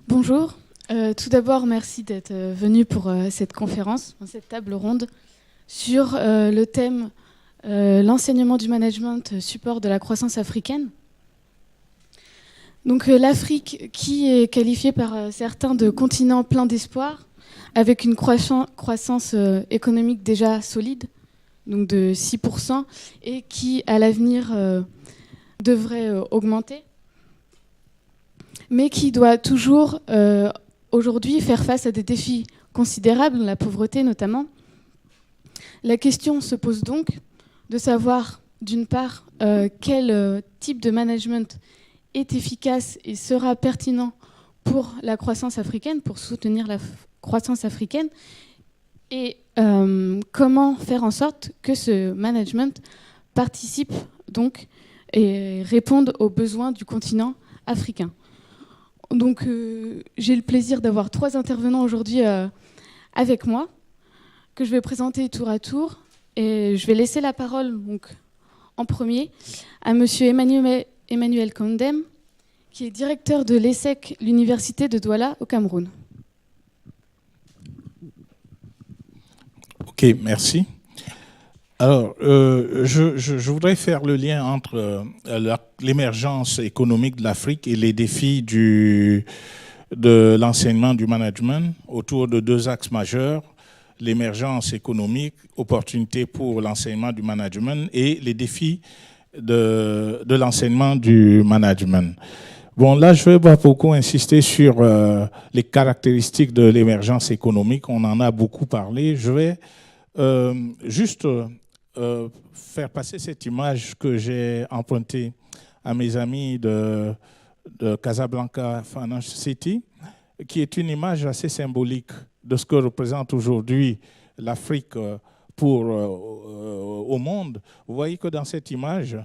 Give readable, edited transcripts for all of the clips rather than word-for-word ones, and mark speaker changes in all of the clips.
Speaker 1: Bonjour. Tout d'abord, merci d'être venu pour cette conférence, cette table ronde sur le thème l'enseignement du management support de la croissance africaine. Donc l'Afrique, qui est qualifiée par certains de continent plein d'espoir, avec une croissance économique déjà solide, donc de 6%, et qui à l'avenir devrait augmenter, mais qui doit toujours aujourd'hui faire face à des défis considérables, la pauvreté notamment. La question se pose donc de savoir, d'une part, quel type de management est efficace et sera pertinent pour la croissance africaine, pour soutenir la croissance africaine, et comment faire en sorte que ce management participe donc et réponde aux besoins du continent africain. Donc j'ai le plaisir d'avoir 3 intervenants aujourd'hui avec moi, que je vais présenter tour à tour. Et je vais laisser la parole donc, en premier à monsieur Emmanuel Kandem, qui est directeur de l'ESSEC, l'Université de Douala au Cameroun.
Speaker 2: Ok, merci. Alors, je voudrais faire le lien entre l'émergence économique de l'Afrique et les défis de l'enseignement du management autour de 2 axes majeurs: l'émergence économique, opportunités pour l'enseignement du management, et les défis de l'enseignement du management. Bon, là, je vais pas beaucoup insister sur les caractéristiques de l'émergence économique. On en a beaucoup parlé. Je vais juste faire passer cette image que j'ai empruntée à mes amis de Casablanca Finance City, qui est une image assez symbolique de ce que représente aujourd'hui l'Afrique au monde. Vous voyez que dans cette image,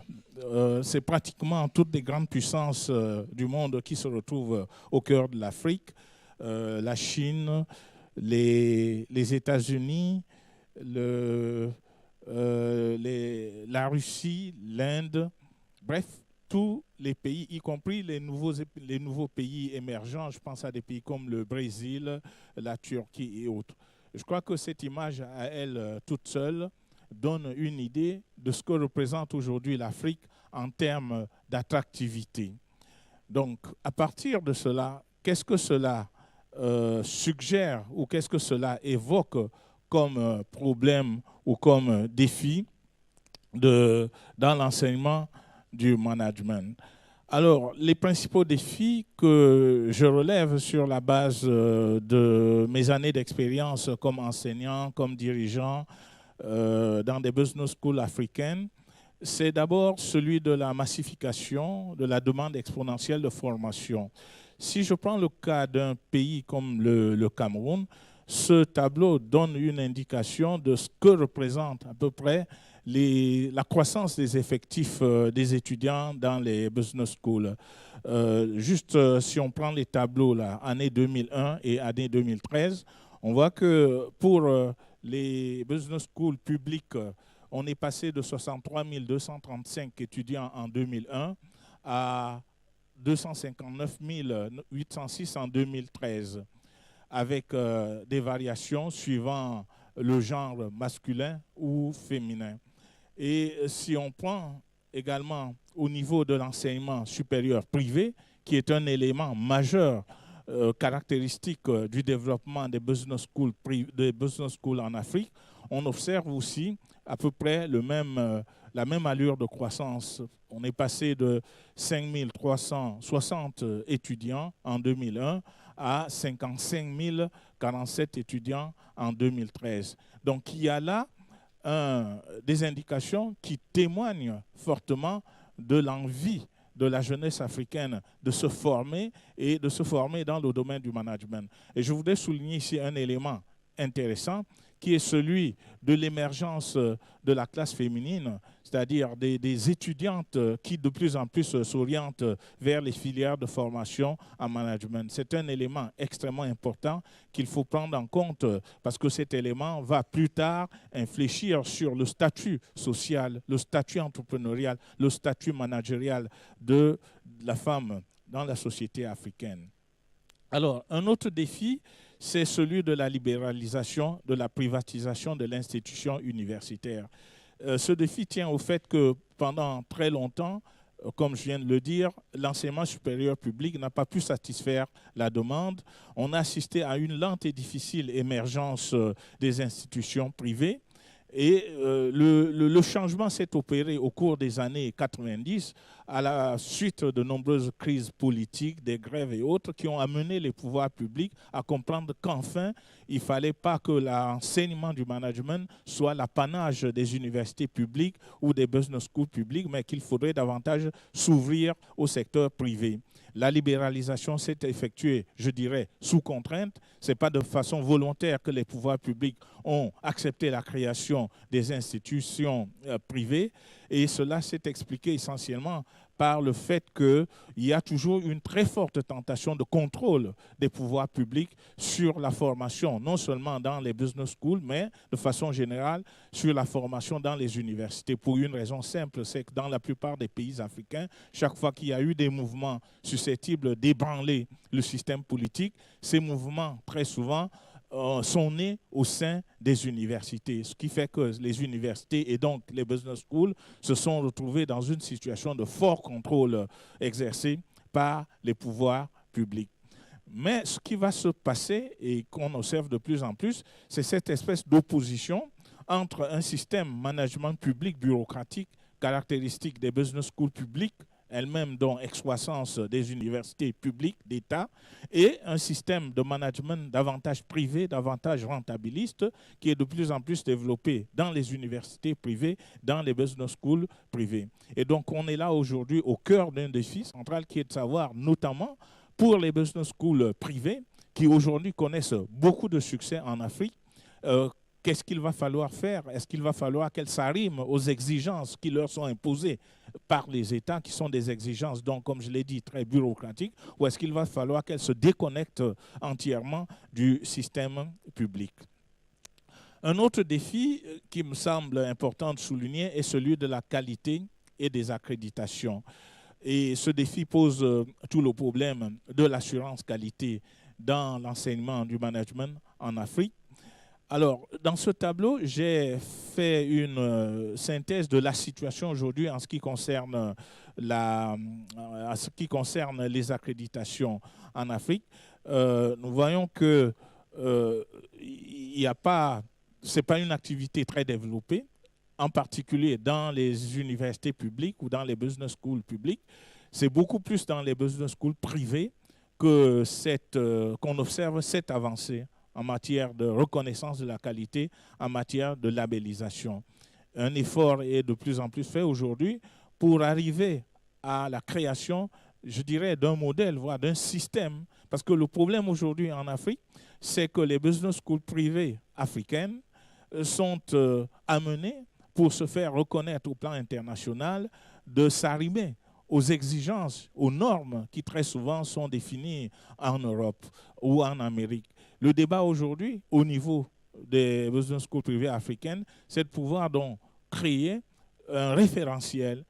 Speaker 2: c'est pratiquement toutes les grandes puissances du monde qui se retrouvent au cœur de l'Afrique. La Chine, les États-Unis, la Russie, l'Inde, bref, tous les pays, y compris les nouveaux pays émergents. Je pense à des pays comme le Brésil, la Turquie et autres. Je crois que cette image, à elle toute seule, donne une idée de ce que représente aujourd'hui l'Afrique en termes d'attractivité. Donc, à partir de cela, qu'est-ce que cela suggère ou qu'est-ce que cela évoque comme problème ou comme défi dans l'enseignement du management? Alors, les principaux défis que je relève sur la base de mes années d'expérience comme enseignant, comme dirigeant dans des business schools africaines, c'est d'abord celui de la massification, de la demande exponentielle de formation. Si je prends le cas d'un pays comme le Cameroun, ce tableau donne une indication de ce que représente à peu près la croissance des effectifs des étudiants dans les business schools. Si on prend les tableaux, là, année 2001 et année 2013, on voit que pour les business schools publics, on est passé de 63 235 étudiants en 2001 à 259 806 en 2013, avec des variations suivant le genre masculin ou féminin. Et si on prend également au niveau de l'enseignement supérieur privé, qui est un élément majeur caractéristique du développement des business schools en Afrique, on observe aussi à peu près la même allure de croissance. On est passé de 5 360 étudiants en 2001 à 55 047 étudiants en 2013. Donc il y a là des indications qui témoignent fortement de l'envie de la jeunesse africaine de se former et de se former dans le domaine du management. Et je voudrais souligner ici un élément intéressant qui est celui de l'émergence de la classe féminine, c'est-à-dire des étudiantes qui de plus en plus s'orientent vers les filières de formation en management. C'est un élément extrêmement important qu'il faut prendre en compte parce que cet élément va plus tard infléchir sur le statut social, le statut entrepreneurial, le statut managérial de la femme dans la société africaine. Alors, un autre défi, c'est celui de la libéralisation, de la privatisation de l'institution universitaire. Ce défi tient au fait que pendant très longtemps, comme je viens de le dire, l'enseignement supérieur public n'a pas pu satisfaire la demande. On a assisté à une lente et difficile émergence des institutions privées. Et le changement s'est opéré au cours des années 90 à la suite de nombreuses crises politiques, des grèves et autres qui ont amené les pouvoirs publics à comprendre qu'enfin, il ne fallait pas que l'enseignement du management soit l'apanage des universités publiques ou des business schools publiques, mais qu'il faudrait davantage s'ouvrir au secteur privé. La libéralisation s'est effectuée, je dirais, sous contrainte. Ce n'est pas de façon volontaire que les pouvoirs publics ont accepté la création des institutions privées. Et cela s'est expliqué essentiellement par le fait qu'il y a toujours une très forte tentation de contrôle des pouvoirs publics sur la formation, non seulement dans les business schools, mais de façon générale sur la formation dans les universités. Pour une raison simple, c'est que dans la plupart des pays africains, chaque fois qu'il y a eu des mouvements susceptibles d'ébranler le système politique, ces mouvements, très souvent, sont nés au sein des universités, ce qui fait que les universités et donc les business schools se sont retrouvés dans une situation de fort contrôle exercé par les pouvoirs publics. Mais ce qui va se passer et qu'on observe de plus en plus, c'est cette espèce d'opposition entre un système management public bureaucratique caractéristique des business schools publics elle-même dont excroissance des universités publiques d'État, et un système de management davantage privé, davantage rentabiliste, qui est de plus en plus développé dans les universités privées, dans les business schools privées. Et donc, on est là aujourd'hui au cœur d'un défi central qui est de savoir, notamment pour les business schools privées, qui aujourd'hui connaissent beaucoup de succès en Afrique, qu'est-ce qu'il va falloir faire? Est-ce qu'il va falloir qu'elles s'arriment aux exigences qui leur sont imposées par les États, qui sont des exigences, donc, comme je l'ai dit, très bureaucratiques, ou est-ce qu'il va falloir qu'elles se déconnectent entièrement du système public? Un autre défi qui me semble important de souligner est celui de la qualité et des accréditations. Et ce défi pose tout le problème de l'assurance qualité dans l'enseignement du management en Afrique. Alors, dans ce tableau, j'ai fait une synthèse de la situation aujourd'hui en ce qui concerne les accréditations en Afrique. Nous voyons que c'est pas une activité très développée, en particulier dans les universités publiques ou dans les business schools publiques. C'est beaucoup plus dans les business schools privés qu'on observe cette avancée en matière de reconnaissance de la qualité, en matière de labellisation. Un effort est de plus en plus fait aujourd'hui pour arriver à la création, je dirais, d'un modèle, voire d'un système. Parce que le problème aujourd'hui en Afrique, c'est que les business schools privées africaines sont amenées, pour se faire reconnaître au plan international, de s'arrimer aux exigences, aux normes qui très souvent sont définies en Europe ou en Amérique. Le débat aujourd'hui, au niveau des business schools privées africaines, c'est de pouvoir donc créer un référentiel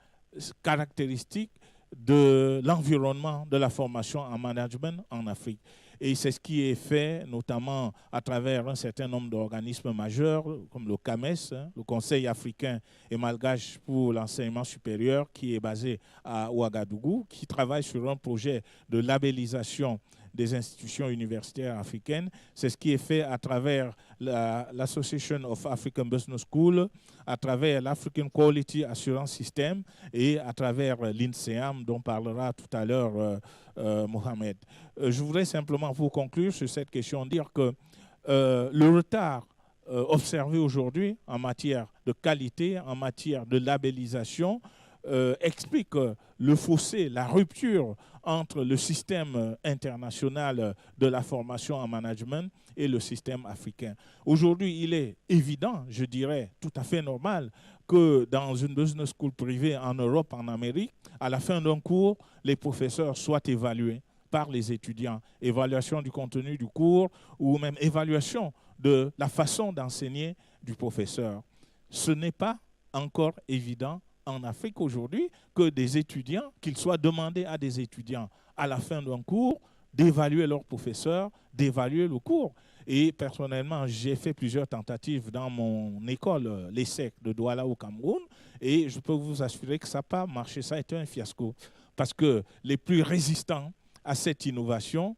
Speaker 2: caractéristique de l'environnement de la formation en management en Afrique. Et c'est ce qui est fait notamment à travers un certain nombre d'organismes majeurs comme le CAMES, le Conseil africain et malgache pour l'enseignement supérieur, qui est basé à Ouagadougou, qui travaille sur un projet de labellisation des institutions universitaires africaines. C'est ce qui est fait à travers l'Association of African Business Schools, à travers l'African Quality Assurance System et à travers l'INSEAM, dont parlera tout à l'heure Mohamed. Je voudrais simplement, pour conclure sur cette question, dire que le retard observé aujourd'hui en matière de qualité, en matière de labellisation, explique le fossé, la rupture entre le système international de la formation en management et le système africain. Aujourd'hui, il est évident, je dirais tout à fait normal, que dans une business school privée en Europe, en Amérique, à la fin d'un cours, les professeurs soient évalués par les étudiants. Évaluation du contenu du cours ou même évaluation de la façon d'enseigner du professeur. Ce n'est pas encore évident en Afrique aujourd'hui que des étudiants, qu'il soit demandé à des étudiants à la fin d'un cours d'évaluer leurs professeurs, d'évaluer le cours. Et personnellement, j'ai fait plusieurs tentatives dans mon école, l'ESSEC de Douala au Cameroun, et je peux vous assurer que ça n'a pas marché, ça a été un fiasco. Parce que les plus résistants à cette innovation,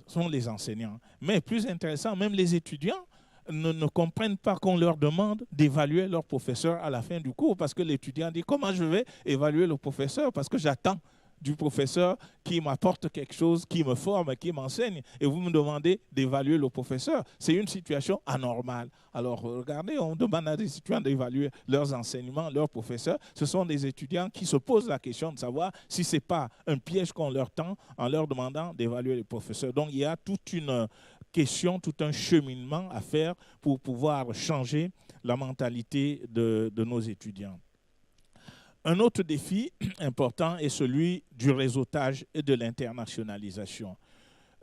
Speaker 2: sont les enseignants. Mais plus intéressant, même les étudiants ne comprennent pas qu'on leur demande d'évaluer leur professeur à la fin du cours, parce que l'étudiant dit comment je vais évaluer le professeur, parce que j'attends du professeur qui m'apporte quelque chose, qui me forme, qui m'enseigne, et vous me demandez d'évaluer le professeur. C'est une situation anormale. Alors regardez, on demande à des étudiants d'évaluer leurs enseignements, leurs professeurs. Ce sont des étudiants qui se posent la question de savoir si ce n'est pas un piège qu'on leur tend en leur demandant d'évaluer les professeurs. Donc il y a toute une question, tout un cheminement à faire pour pouvoir changer la mentalité de nos étudiants. Un autre défi important est celui du réseautage et de l'internationalisation.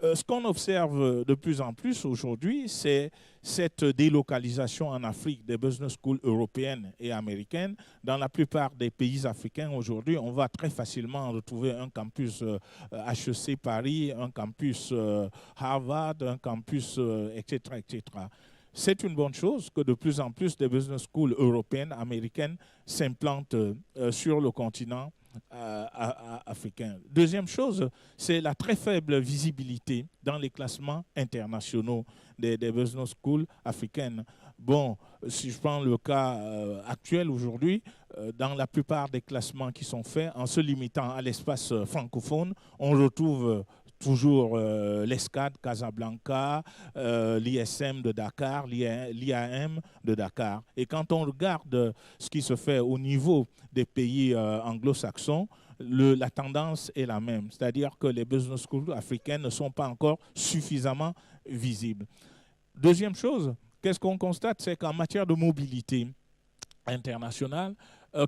Speaker 2: Ce qu'on observe de plus en plus aujourd'hui, c'est cette délocalisation en Afrique des business schools européennes et américaines. Dans la plupart des pays africains aujourd'hui, on va très facilement retrouver un campus HEC Paris, un campus Harvard, un campus, etc., etc. C'est une bonne chose que de plus en plus des business schools européennes, américaines s'implantent sur le continent africain. Deuxième chose, c'est la très faible visibilité dans les classements internationaux des business schools africaines. Bon, si je prends le cas actuel aujourd'hui, dans la plupart des classements qui sont faits, en se limitant à l'espace francophone, on retrouve toujours l'ESCAD Casablanca, l'ISM de Dakar, l'IAM de Dakar. Et quand on regarde ce qui se fait au niveau des pays anglo-saxons, la tendance est la même. C'est-à-dire que les business schools africaines ne sont pas encore suffisamment visibles. Deuxième chose, qu'est-ce qu'on constate? C'est qu'en matière de mobilité internationale,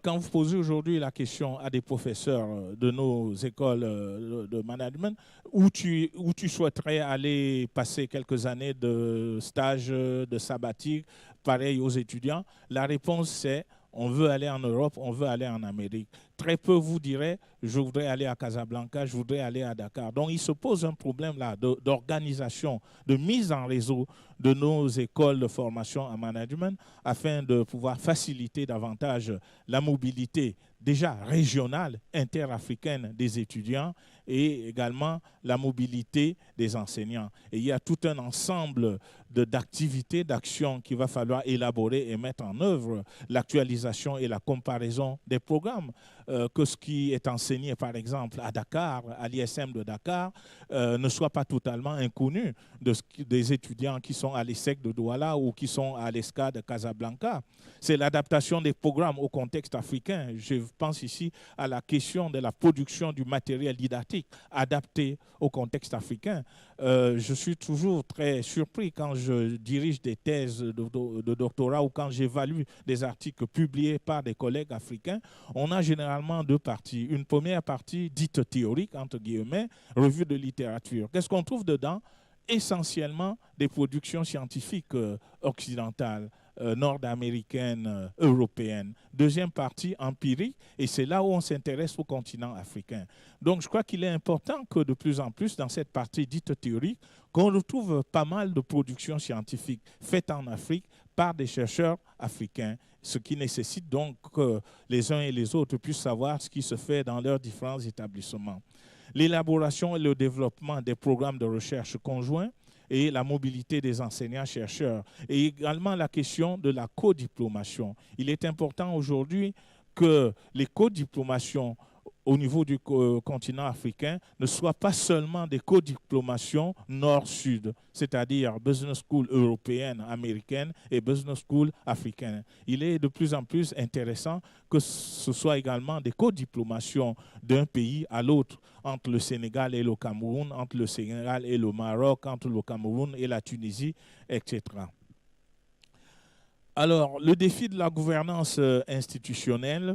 Speaker 2: quand vous posez aujourd'hui la question à des professeurs de nos écoles de management, où tu souhaiterais aller passer quelques années de stage, de sabbatique, pareil aux étudiants, la réponse c'est on veut aller en Europe, on veut aller en Amérique. Très peu vous diraient, je voudrais aller à Casablanca, je voudrais aller à Dakar. Donc, il se pose un problème là d'organisation, de mise en réseau de nos écoles de formation en management afin de pouvoir faciliter davantage la mobilité déjà régionale, interafricaine des étudiants et également la mobilité des enseignants. Et il y a tout un ensemble d'activités, d'actions qu'il va falloir élaborer et mettre en œuvre, l'actualisation et la comparaison des programmes, que ce qui est enseigné par exemple à Dakar, à l'ISM de Dakar, ne soit pas totalement inconnu des étudiants qui sont à l'ESSEC de Douala ou qui sont à l'ESCA de Casablanca. C'est l'adaptation des programmes au contexte africain. Je pense ici à la question de la production du matériel didactique adapté au contexte africain. Je suis toujours très surpris quand je dirige des thèses de doctorat ou quand j'évalue des articles publiés par des collègues africains. On a généralement deux parties. Une première partie dite théorique, entre guillemets, revue de littérature. Qu'est-ce qu'on trouve dedans? Essentiellement des productions scientifiques occidentales, nord-américaines, européennes. Deuxième partie empirique, et c'est là où on s'intéresse au continent africain. Donc je crois qu'il est important que de plus en plus dans cette partie dite théorique, qu'on retrouve pas mal de productions scientifiques faites en Afrique par des chercheurs africains, ce qui nécessite donc que les uns et les autres puissent savoir ce qui se fait dans leurs différents établissements. L'élaboration et le développement des programmes de recherche conjoints et la mobilité des enseignants-chercheurs, et également la question de la codiplomatie. Il est important aujourd'hui que les codiplomations au niveau du continent africain ne soient pas seulement des codiplomations nord-sud, c'est-à-dire business school européenne, américaine et business school africaine. Il est de plus en plus intéressant que ce soit également des codiplomations d'un pays à l'autre, entre le Sénégal et le Cameroun, entre le Sénégal et le Maroc, entre le Cameroun et la Tunisie, etc. Alors, le défi de la gouvernance institutionnelle,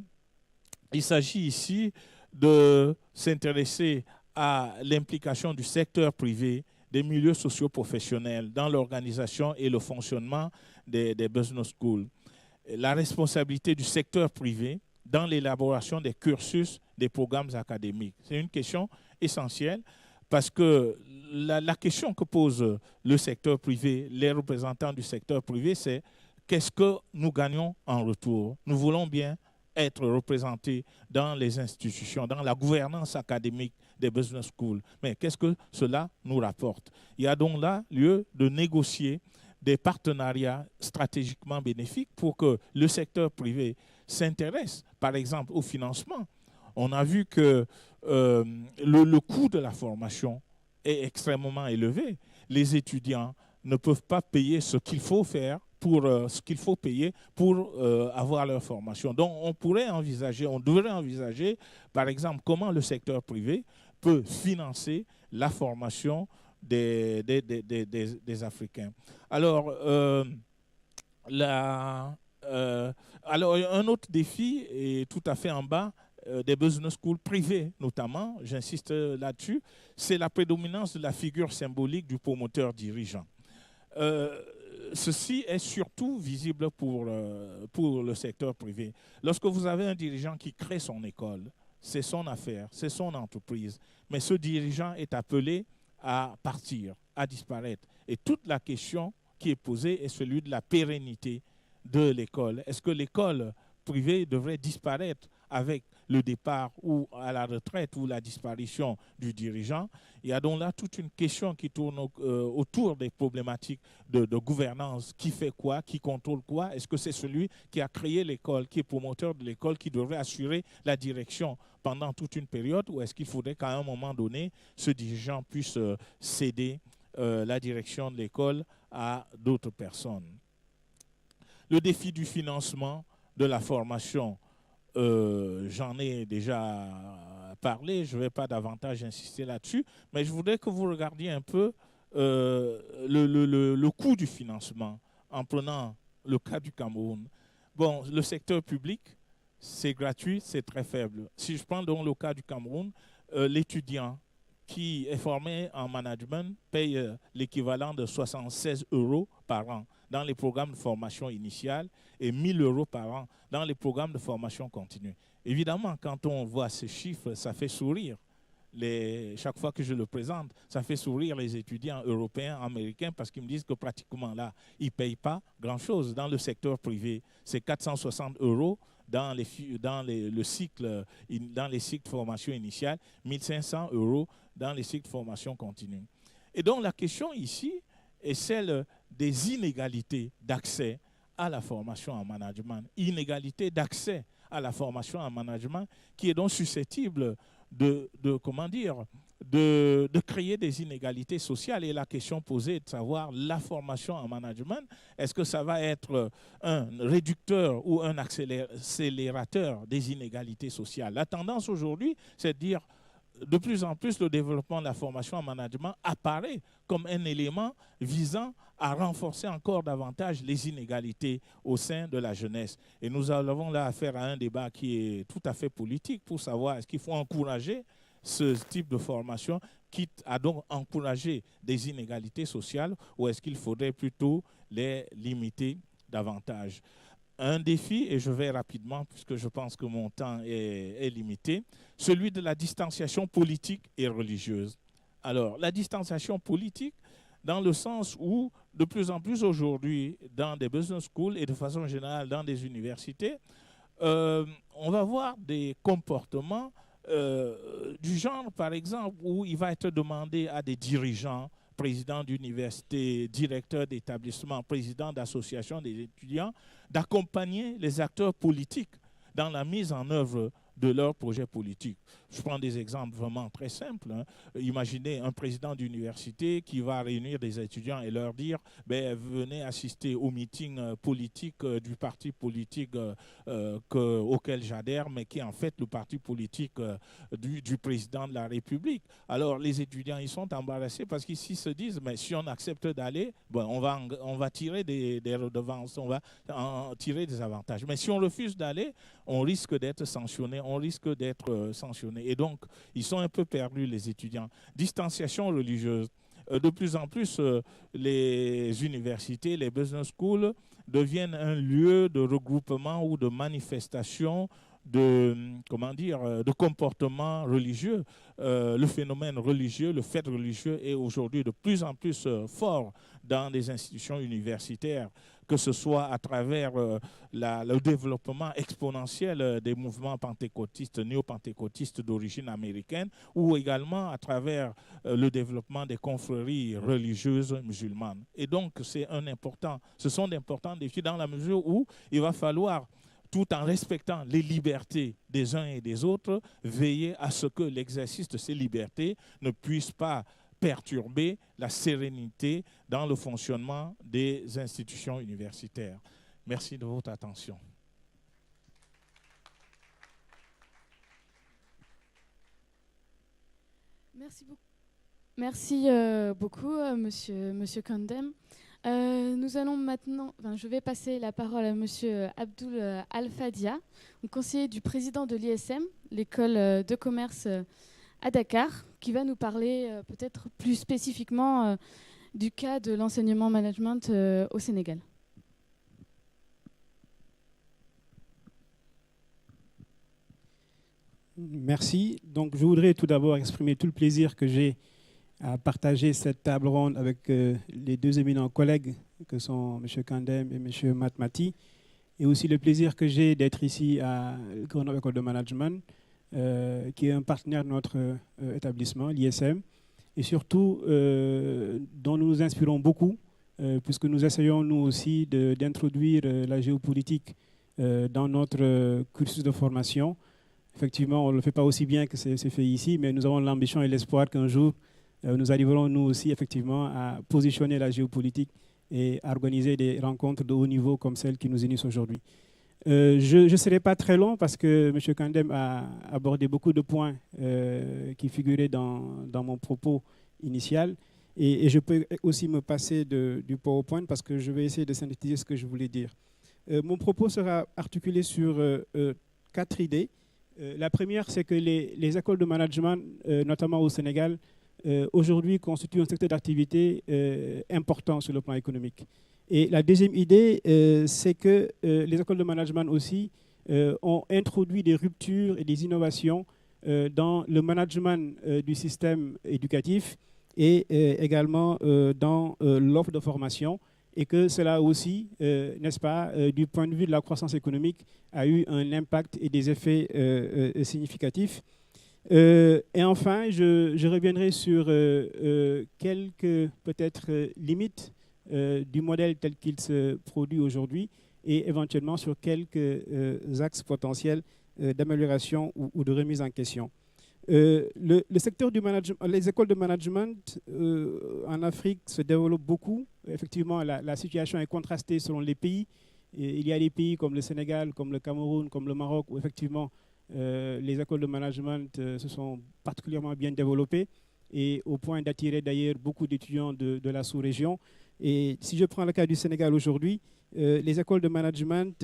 Speaker 2: il s'agit ici de s'intéresser à l'implication du secteur privé, des milieux socio-professionnels dans l'organisation et le fonctionnement des business schools. La responsabilité du secteur privé dans l'élaboration des cursus des programmes académiques. C'est une question essentielle Parce que la question que pose le secteur privé, les représentants du secteur privé, c'est qu'est-ce que nous gagnons en retour? Nous voulons bien être représentés dans les institutions, dans la gouvernance académique des business schools. Mais qu'est-ce que cela nous rapporte? Il y a donc là lieu de négocier des partenariats stratégiquement bénéfiques pour que le secteur privé s'intéresse, par exemple, au financement. On a vu que le coût de la formation est extrêmement élevé. Les étudiants ne peuvent pas payer ce qu'il faut faire pour ce qu'il faut payer pour avoir leur formation. Donc, on pourrait envisager, on devrait envisager, par exemple, comment le secteur privé peut financer la formation des Africains. Alors, alors, un autre défi est tout à fait en bas des business schools privés, notamment, j'insiste là-dessus, c'est la prédominance de la figure symbolique du promoteur dirigeant. Ceci est surtout visible pour le secteur privé. Lorsque vous avez un dirigeant qui crée son école, c'est son affaire, c'est son entreprise, mais ce dirigeant est appelé à partir, à disparaître. Et toute la question qui est posée est celui de la pérennité de l'école. Est-ce que l'école privée devrait disparaître avec le départ ou à la retraite ou la disparition du dirigeant? Il y a donc là toute une question qui tourne autour des problématiques de gouvernance. Qui fait quoi? Qui contrôle quoi? Est-ce que c'est celui qui a créé l'école, qui est promoteur de l'école, qui devrait assurer la direction pendant toute une période, ou est-ce qu'il faudrait qu'à un moment donné, ce dirigeant puisse céder la direction de l'école à d'autres personnes? Le défi du financement de la formation, j'en ai déjà parlé, je ne vais pas davantage insister là-dessus, mais je voudrais que vous regardiez un peu le coût du financement en prenant le cas du Cameroun. Bon, le secteur public, c'est gratuit, c'est très faible. Si je prends donc le cas du Cameroun, l'étudiant qui est formé en management paye l'équivalent de 76 € par an dans les programmes de formation initiale et 1 000 € par an dans les programmes de formation continue. Évidemment, quand on voit ces chiffres, ça fait sourire. Chaque fois que je le présente, ça fait sourire les étudiants européens, américains, parce qu'ils me disent que pratiquement là, ils ne payent pas grand-chose. Dans le secteur privé, c'est 460 € dans les cycles de formation initiale, 1 500 € dans les cycles de formation continue. Et donc la question ici est celle des inégalités d'accès à la formation en management. Inégalité d'accès à la formation en management qui est donc susceptible de créer des inégalités sociales. Et la question posée est de savoir la formation en management, est-ce que ça va être un réducteur ou un accélérateur des inégalités sociales? La tendance aujourd'hui, c'est de dire de plus en plus le développement de la formation en management apparaît comme un élément visant à renforcer encore davantage les inégalités au sein de la jeunesse. Et nous avons là affaire à un débat qui est tout à fait politique pour savoir est-ce qu'il faut encourager ce type de formation, quitte à donc encourager des inégalités sociales, ou est-ce qu'il faudrait plutôt les limiter davantage? Un défi, et je vais rapidement puisque je pense que mon temps est limité, celui de la distanciation politique et religieuse. Alors, la distanciation politique, dans le sens où, de plus en plus aujourd'hui, dans des business schools et de façon générale dans des universités, on va voir des comportements du genre, par exemple, où il va être demandé à des dirigeants, président d'université, directeur d'établissement, président d'association des étudiants, d'accompagner les acteurs politiques dans la mise en œuvre de leurs projets politiques. Je prends des exemples vraiment très simples. Imaginez un président d'université qui va réunir des étudiants et leur dire venez assister au meeting politique du parti politique auquel j'adhère, mais qui est en fait le parti politique du président de la République. Alors les étudiants, ils sont embarrassés parce qu'ici se disent, mais si on accepte d'aller, on va tirer des redevances, on va en tirer des avantages. Mais si on refuse d'aller, on risque d'être sanctionné, on risque d'être sanctionné. Et donc, ils sont un peu perdus, les étudiants. Distanciation religieuse. De plus en plus, les universités, les business schools deviennent un lieu de regroupement ou de manifestation comment dire, de comportement religieux. Le phénomène religieux, le fait religieux est aujourd'hui de plus en plus fort dans les institutions universitaires, que ce soit à travers le développement exponentiel des mouvements pentecôtistes, néo-pentecôtistes d'origine américaine, ou également à travers le développement des confréries religieuses musulmanes. Et donc, ce sont d'importants défis dans la mesure où il va falloir, tout en respectant les libertés des uns et des autres, veiller à ce que l'exercice de ces libertés ne puisse pas perturber la sérénité dans le fonctionnement des institutions universitaires. Merci de votre attention.
Speaker 1: Merci beaucoup, monsieur Kandem. Nous allons maintenant, je vais passer la parole à monsieur Abdoul Al-Fadia, conseiller du président de l'ISM, l'école de commerce à Dakar, qui va nous parler peut-être plus spécifiquement du cas de l'enseignement management au Sénégal.
Speaker 3: Merci. Donc, je voudrais tout d'abord exprimer tout le plaisir que j'ai à partager cette table ronde avec les deux éminents collègues que sont M. Kandem et M. Matmati, et aussi le plaisir que j'ai d'être ici à Grenoble École de Management, qui est un partenaire de notre établissement, l'ISM, et surtout dont nous nous inspirons beaucoup, puisque nous essayons nous aussi d'introduire la géopolitique dans notre cursus de formation. Effectivement, on ne le fait pas aussi bien que c'est fait ici, mais nous avons l'ambition et l'espoir qu'un jour, nous arriverons nous aussi effectivement à positionner la géopolitique et à organiser des rencontres de haut niveau comme celles qui nous unissent aujourd'hui. Je ne serai pas très long parce que M. Kandem a abordé beaucoup de points qui figuraient dans mon propos initial. Et je peux aussi me passer du PowerPoint parce que je vais essayer de synthétiser ce que je voulais dire. Mon propos sera articulé sur 4 idées. La première, c'est que les écoles de management, notamment au Sénégal, aujourd'hui constituent un secteur d'activité important sur le plan économique. Et la deuxième idée, c'est que les écoles de management aussi ont introduit des ruptures et des innovations dans le management du système éducatif et également dans l'offre de formation, et que cela aussi, n'est-ce pas, du point de vue de la croissance économique, a eu un impact et des effets significatifs. Et enfin, je reviendrai sur quelques peut-être limites du modèle tel qu'il se produit aujourd'hui et éventuellement sur quelques axes potentiels d'amélioration ou de remise en question. Le secteur du management, les écoles de management en Afrique se développent beaucoup. Effectivement, la situation est contrastée selon les pays. Et il y a des pays comme le Sénégal, comme le Cameroun, comme le Maroc, où effectivement les écoles de management se sont particulièrement bien développées et au point d'attirer d'ailleurs beaucoup d'étudiants de la sous-région. Et si je prends le cas du Sénégal aujourd'hui, les écoles de management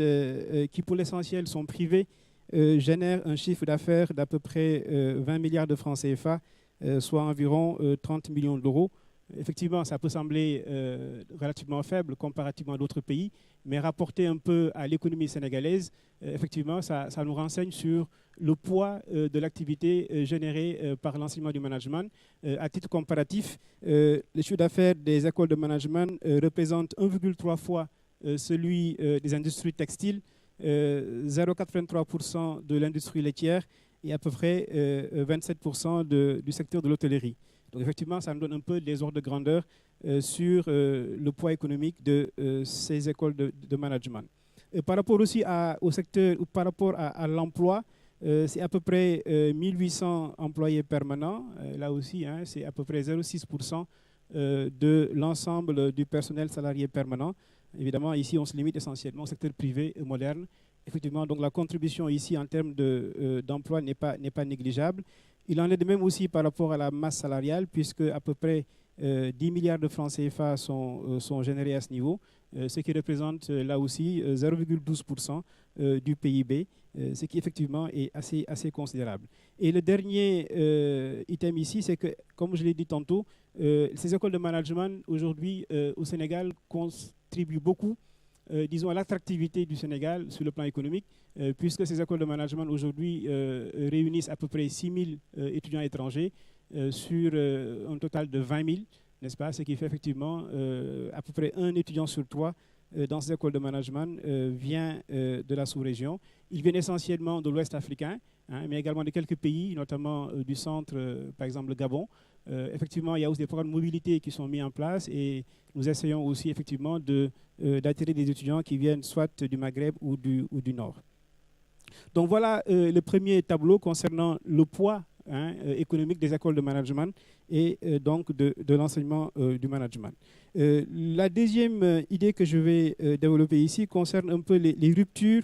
Speaker 3: qui pour l'essentiel sont privées génèrent un chiffre d'affaires d'à peu près 20 milliards de francs CFA, soit environ 30 millions d'euros. Effectivement, ça peut sembler relativement faible comparativement à d'autres pays, mais rapporté un peu à l'économie sénégalaise, effectivement, ça nous renseigne sur le poids de l'activité générée par l'enseignement du management. À titre comparatif, le chiffre d'affaires des écoles de management représente 1,3 fois celui des industries textiles, 0,83% de l'industrie laitière et à peu près 27% du secteur de l'hôtellerie. Donc effectivement, ça nous donne un peu des ordres de grandeur sur le poids économique de ces écoles de management. Par rapport aussi au secteur, ou par rapport à l'emploi, c'est à peu près 1800 employés permanents. Là aussi, hein, c'est à peu près 0,6% de l'ensemble du personnel salarié permanent. Évidemment, ici, on se limite essentiellement au secteur privé et moderne. Effectivement, donc la contribution ici en termes d'emploi n'est pas négligeable. Il en est de même aussi par rapport à la masse salariale, puisque à peu près 10 milliards de francs CFA sont générés à ce niveau, ce qui représente là aussi 0,12% du PIB, ce qui effectivement est assez considérable. Et le dernier item ici, c'est que, comme je l'ai dit tantôt, ces écoles de management aujourd'hui au Sénégal contribuent beaucoup disons, l'attractivité du Sénégal sur le plan économique, puisque ces écoles de management aujourd'hui réunissent à peu près 6 000 étudiants étrangers sur un total de 20 000, n'est-ce pas? Ce qui fait effectivement à peu près un étudiant sur 3 dans ces écoles de management vient de la sous-région. Ils viennent essentiellement de l'Ouest africain, hein, mais également de quelques pays, notamment du centre, par exemple le Gabon. Effectivement, il y a aussi des programmes de mobilité qui sont mis en place et nous essayons aussi effectivement d'attirer des étudiants qui viennent soit du Maghreb ou du Nord. Donc voilà le premier tableau concernant le poids économique des écoles de management et donc de l'enseignement du management. La deuxième idée que je vais développer ici concerne un peu les ruptures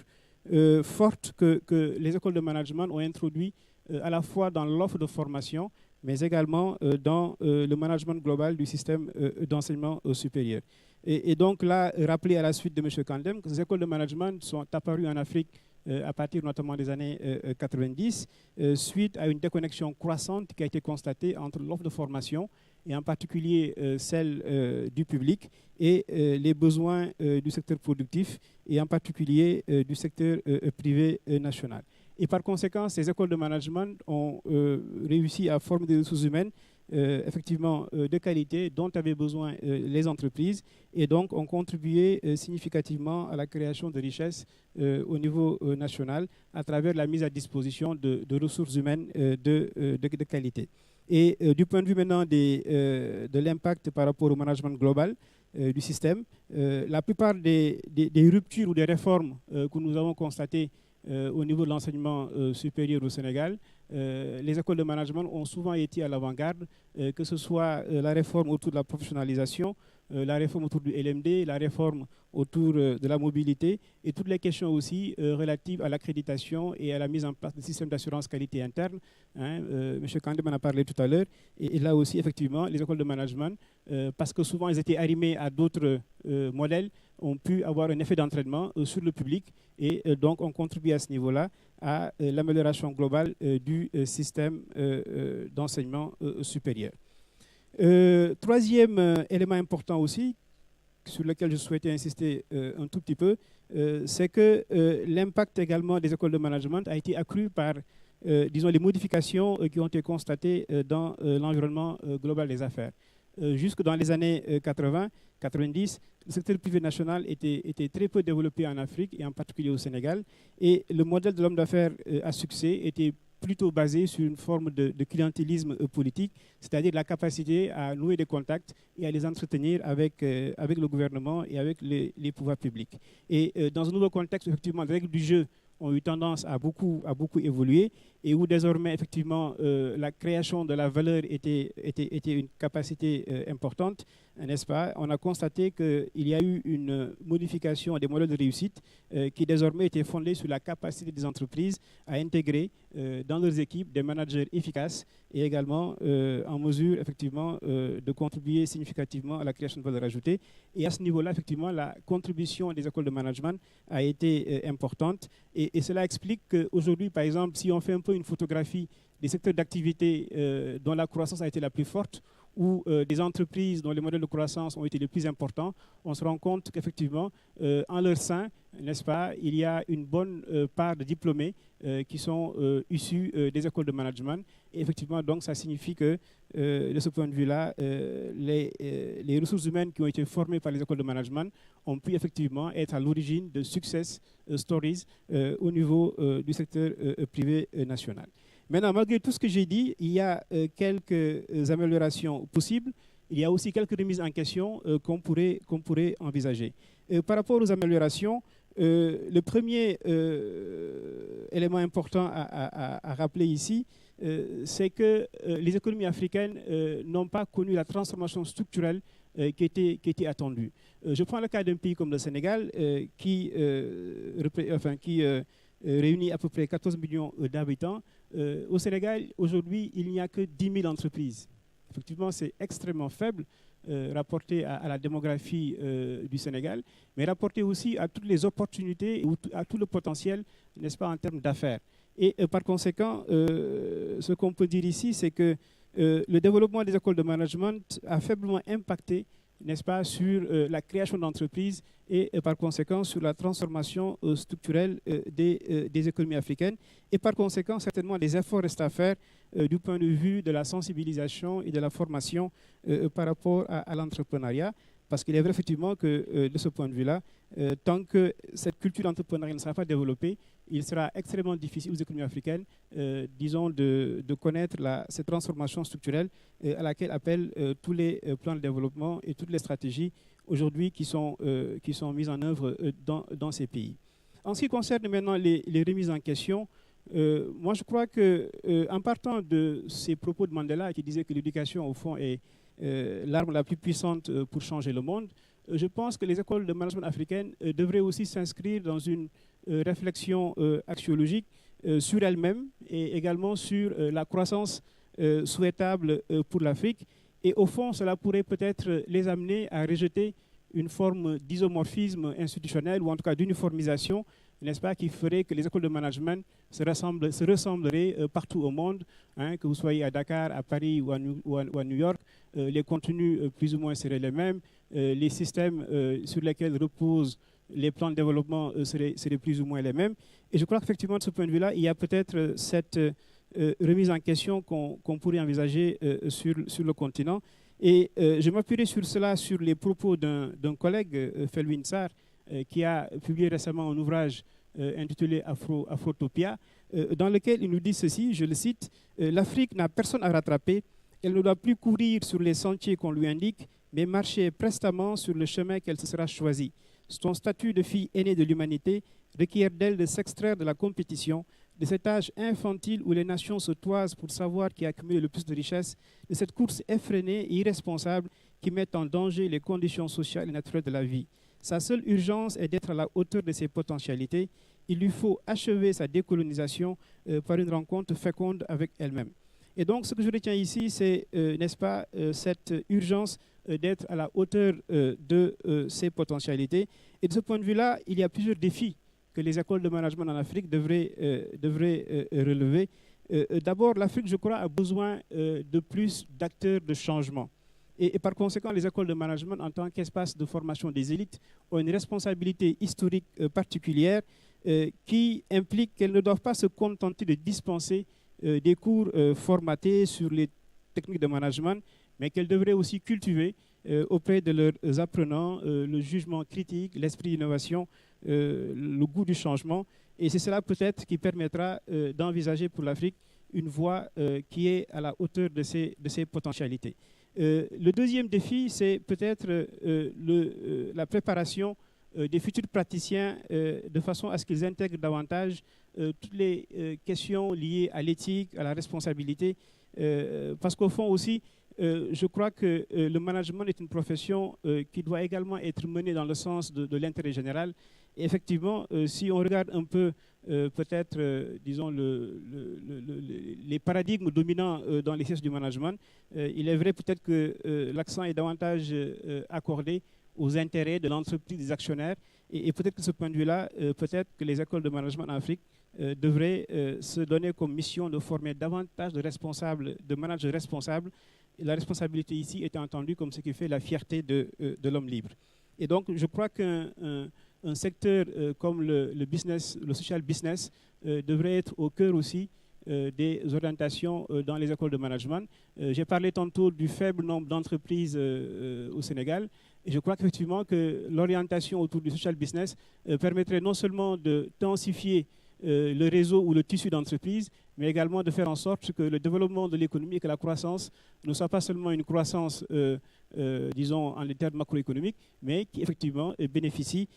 Speaker 3: fortes que les écoles de management ont introduites à la fois dans l'offre de formation, mais également dans le management global du système d'enseignement supérieur. Et donc là, rappelé à la suite de M. Kandem, que ces écoles de management sont apparues en Afrique à partir notamment des années 90, suite à une déconnexion croissante qui a été constatée entre l'offre de formation, et en particulier celle du public, et les besoins du secteur productif, et en particulier du secteur privé national. Et par conséquent, ces écoles de management ont réussi à former des ressources humaines effectivement de qualité dont avaient besoin les entreprises et donc ont contribué significativement à la création de richesses au niveau national à travers la mise à disposition de ressources humaines de qualité. Et du point de vue maintenant de l'impact par rapport au management global du système, la plupart des ruptures ou des réformes que nous avons constatées au niveau de l'enseignement supérieur au Sénégal, les écoles de management ont souvent été à l'avant-garde, que ce soit la réforme autour de la professionnalisation, la réforme autour du LMD, la réforme autour de la mobilité et toutes les questions aussi relatives à l'accréditation et à la mise en place des systèmes d'assurance qualité interne. M. Kandem en a parlé tout à l'heure. Et là aussi, effectivement, les écoles de management, parce que souvent elles étaient arrimées à d'autres modèles, ont pu avoir un effet d'entraînement sur le public et donc ont contribué à ce niveau-là à l'amélioration globale du système d'enseignement supérieur. Troisième élément important aussi, sur lequel je souhaitais insister un tout petit peu, c'est que l'impact également des écoles de management a été accru par, disons, les modifications qui ont été constatées dans l'environnement global des affaires. Jusque dans les années 80-90, le secteur privé national était très peu développé en Afrique et en particulier au Sénégal. Et le modèle de l'homme d'affaires à succès était plutôt basé sur une forme de clientélisme politique, c'est-à-dire la capacité à nouer des contacts et à les entretenir avec le gouvernement et avec les pouvoirs publics. Et dans un nouveau contexte, effectivement, les règles du jeu ont eu tendance à beaucoup évoluer et où désormais, effectivement, la création de la valeur était une capacité importante, n'est-ce pas? On a constaté qu'il y a eu une modification des modèles de réussite qui désormais étaient fondés sur la capacité des entreprises à intégrer dans leurs équipes des managers efficaces et également en mesure, effectivement, de contribuer significativement à la création de valeur ajoutée. Et à ce niveau-là, effectivement, la contribution des écoles de management a été importante. Et cela explique qu'aujourd'hui, par exemple, si on fait un peu une photographie des secteurs d'activité dont la croissance a été la plus forte, ou des entreprises dont les modèles de croissance ont été les plus importants, on se rend compte qu'effectivement, en leur sein, n'est-ce pas, il y a une bonne part de diplômés qui sont issus des écoles de management. Et effectivement, donc, ça signifie que, de ce point de vue-là, les ressources humaines qui ont été formées par les écoles de management ont pu effectivement être à l'origine de success stories au niveau du secteur privé national. Maintenant, malgré tout ce que j'ai dit, il y a quelques améliorations possibles. Il y a aussi quelques remises en question qu'on pourrait envisager. Par rapport aux améliorations, le premier élément important à rappeler ici, c'est que les économies africaines n'ont pas connu la transformation structurelle qui était attendue. Je prends le cas d'un pays comme le Sénégal qui réunit à peu près 14 millions d'habitants. Au Sénégal, aujourd'hui, il n'y a que 10 000 entreprises. Effectivement, c'est extrêmement faible rapporté à la démographie du Sénégal, mais rapporté aussi à toutes les opportunités et à tout le potentiel, n'est-ce pas, en termes d'affaires. Et par conséquent, ce qu'on peut dire ici, c'est que le développement des écoles de management a faiblement impacté n'est-ce pas, sur la création d'entreprises et par conséquent sur la transformation structurelle des économies africaines. Et par conséquent, certainement, des efforts restent à faire du point de vue de la sensibilisation et de la formation par rapport à l'entrepreneuriat. Parce qu'il est vrai effectivement que de ce point de vue-là, tant que cette culture d'entrepreneuriat ne sera pas développée, il sera extrêmement difficile aux économies africaines, disons, de connaître cette transformation structurelle à laquelle appellent tous les plans de développement et toutes les stratégies aujourd'hui qui sont mises en œuvre dans ces pays. En ce qui concerne maintenant les remises en question, moi je crois qu'en partant de ces propos de Mandela qui disait que l'éducation au fond est l'arme la plus puissante pour changer le monde, je pense que les écoles de management africaines devraient aussi s'inscrire dans une réflexion axiologique sur elles-mêmes et également sur la croissance souhaitable pour l'Afrique. Et au fond, cela pourrait peut-être les amener à rejeter une forme d'isomorphisme institutionnel ou en tout cas d'uniformisation, n'est-ce pas, qui ferait que les écoles de management se ressembleraient partout au monde, hein, que vous soyez à Dakar, à Paris ou à New York, les contenus plus ou moins seraient les mêmes, les systèmes sur lesquels reposent les plans de développement seraient plus ou moins les mêmes. Et je crois qu'effectivement, de ce point de vue-là, il y a peut-être cette remise en question qu'on pourrait envisager sur le continent. Et je m'appuierai sur cela, sur les propos d'un collègue, Felwine Sarr, qui a publié récemment un ouvrage intitulé Afrotopia, dans lequel il nous dit ceci, je le cite, « L'Afrique n'a personne à rattraper, elle ne doit plus courir sur les sentiers qu'on lui indique, mais marcher prestement sur le chemin qu'elle se sera choisi. Son statut de fille aînée de l'humanité requiert d'elle de s'extraire de la compétition, de cet âge infantile où les nations se toisent pour savoir qui a accumulé le plus de richesses, de cette course effrénée et irresponsable qui met en danger les conditions sociales et naturelles de la vie. Sa seule urgence est d'être à la hauteur de ses potentialités. Il lui faut achever sa décolonisation par une rencontre féconde avec elle-même. » Et donc, ce que je retiens ici, c'est, n'est-ce pas, cette urgence d'être à la hauteur de ses potentialités. Et de ce point de vue-là, il y a plusieurs défis que les écoles de management en Afrique devraient relever. D'abord, l'Afrique, je crois, a besoin de plus d'acteurs de changement. Et par conséquent, les écoles de management, en tant qu'espace de formation des élites, ont une responsabilité historique particulière qui implique qu'elles ne doivent pas se contenter de dispenser des cours formatés sur les techniques de management, mais qu'elles devraient aussi cultiver auprès de leurs apprenants le jugement critique, l'esprit d'innovation, le goût du changement. Et c'est cela peut-être qui permettra d'envisager pour l'Afrique une voie qui est à la hauteur de ses potentialités. Le deuxième défi, c'est peut-être la préparation des futurs praticiens de façon à ce qu'ils intègrent davantage toutes les questions liées à l'éthique, à la responsabilité, parce qu'au fond aussi, je crois que le management est une profession qui doit également être menée dans le sens de l'intérêt général. Et effectivement, si on regarde un peu peut-être, disons, les paradigmes dominants dans les sciences du management, il est vrai peut-être que l'accent est davantage accordé aux intérêts de l'entreprise, des actionnaires. Et peut-être que de ce point de vue-là, peut-être que les écoles de management en Afrique devraient se donner comme mission de former davantage de responsables, de managers responsables. Et la responsabilité ici est entendue comme ce qui fait la fierté de l'homme libre. Et donc, je crois qu'un secteur comme le business, le social business, devrait être au cœur aussi des orientations dans les écoles de management. J'ai parlé tantôt du faible nombre d'entreprises au Sénégal. Et je crois qu'effectivement que l'orientation autour du social business permettrait non seulement de densifier le réseau ou le tissu d'entreprise, mais également de faire en sorte que le développement de l'économie et que la croissance ne soit pas seulement une croissance, disons, en termes macroéconomiques, mais qui effectivement bénéficie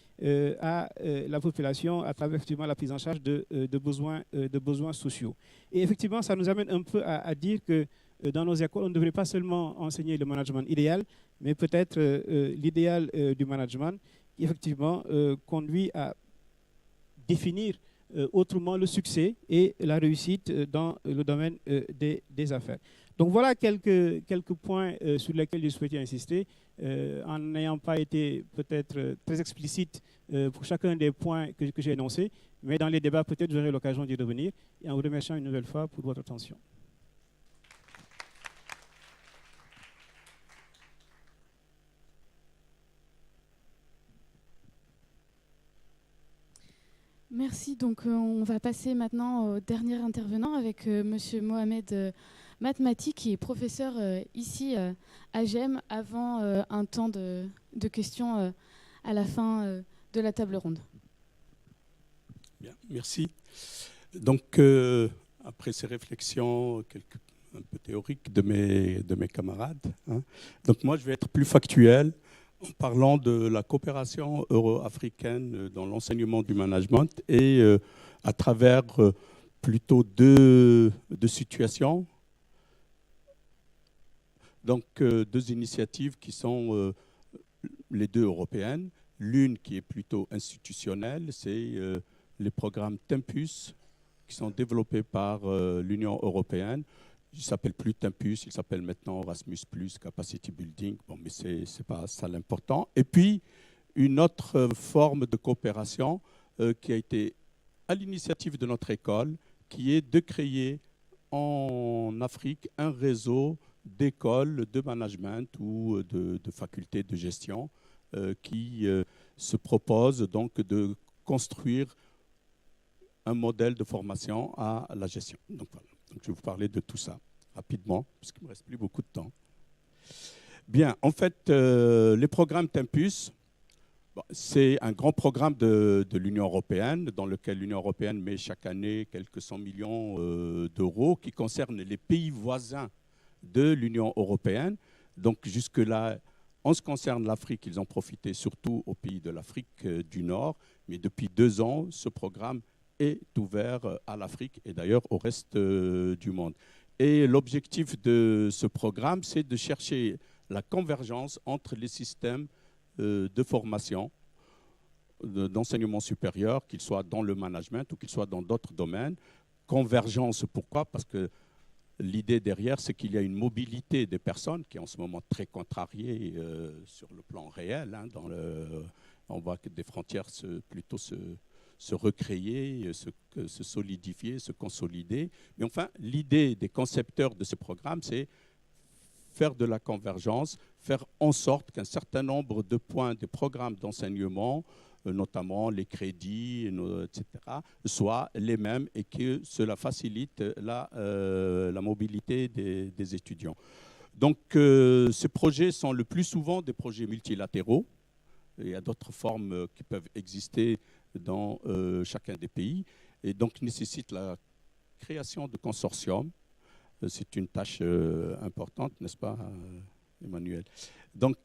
Speaker 3: à la population à travers effectivement la prise en charge de besoins sociaux. Et effectivement, ça nous amène un peu à dire que dans nos écoles, on ne devrait pas seulement enseigner le management idéal, mais peut-être l'idéal du management qui effectivement conduit à définir autrement le succès et la réussite dans le domaine des affaires. Donc voilà quelques points sur lesquels je souhaitais insister, en n'ayant pas été peut-être très explicite pour chacun des points que j'ai énoncés, mais dans les débats peut-être j'aurai l'occasion d'y revenir, et en vous remerciant une nouvelle fois pour votre attention.
Speaker 1: Merci. Donc, on va passer maintenant au dernier intervenant avec Monsieur Mohamed Matmati, qui est professeur ici à GEM, avant un temps de questions à la fin de la table ronde.
Speaker 4: Bien, merci. Donc, après ces réflexions un peu théoriques de mes camarades, donc moi, je vais être plus factuel en parlant de la coopération euro-africaine dans l'enseignement du management et à travers plutôt deux situations. Donc, deux initiatives qui sont les deux européennes. L'une qui est plutôt institutionnelle, c'est les programmes Tempus qui sont développés par l'Union européenne. Il ne s'appelle plus Tempus, il s'appelle maintenant Erasmus+, Capacity Building. Bon, mais ce n'est pas ça l'important. Et puis, une autre forme de coopération qui a été à l'initiative de notre école, qui est de créer en Afrique un réseau d'écoles de management ou de facultés de gestion qui se propose donc de construire un modèle de formation à la gestion. Donc, voilà. Donc, je vais vous parler de tout ça rapidement, puisqu'il ne me reste plus beaucoup de temps. Bien, en fait, les programmes Tempus, c'est un grand programme de l'Union européenne, dans lequel l'Union européenne met chaque année quelques 100 millions d'euros, qui concernent les pays voisins de l'Union européenne. Donc, jusque-là, en ce qui concerne l'Afrique, ils ont profité surtout aux pays de l'Afrique du Nord. Mais depuis 2 ans, ce programme est ouvert à l'Afrique et d'ailleurs au reste du monde. Et l'objectif de ce programme, c'est de chercher la convergence entre les systèmes de formation, d'enseignement supérieur, qu'ils soient dans le management ou qu'ils soient dans d'autres domaines. Convergence, pourquoi ? Parce que l'idée derrière, c'est qu'il y a une mobilité des personnes qui est en ce moment très contrariée sur le plan réel. On voit que des frontières plutôt se recréer, se solidifier, se consolider. Mais enfin, l'idée des concepteurs de ce programme, c'est faire de la convergence, faire en sorte qu'un certain nombre de points des programmes d'enseignement, notamment les crédits, etc., soient les mêmes et que cela facilite la mobilité des étudiants. Donc, ces projets sont le plus souvent des projets multilatéraux. Il y a d'autres formes qui peuvent exister dans chacun des pays et donc nécessitent la création de consortiums. C'est une tâche importante, n'est-ce pas, Emmanuel ? Donc,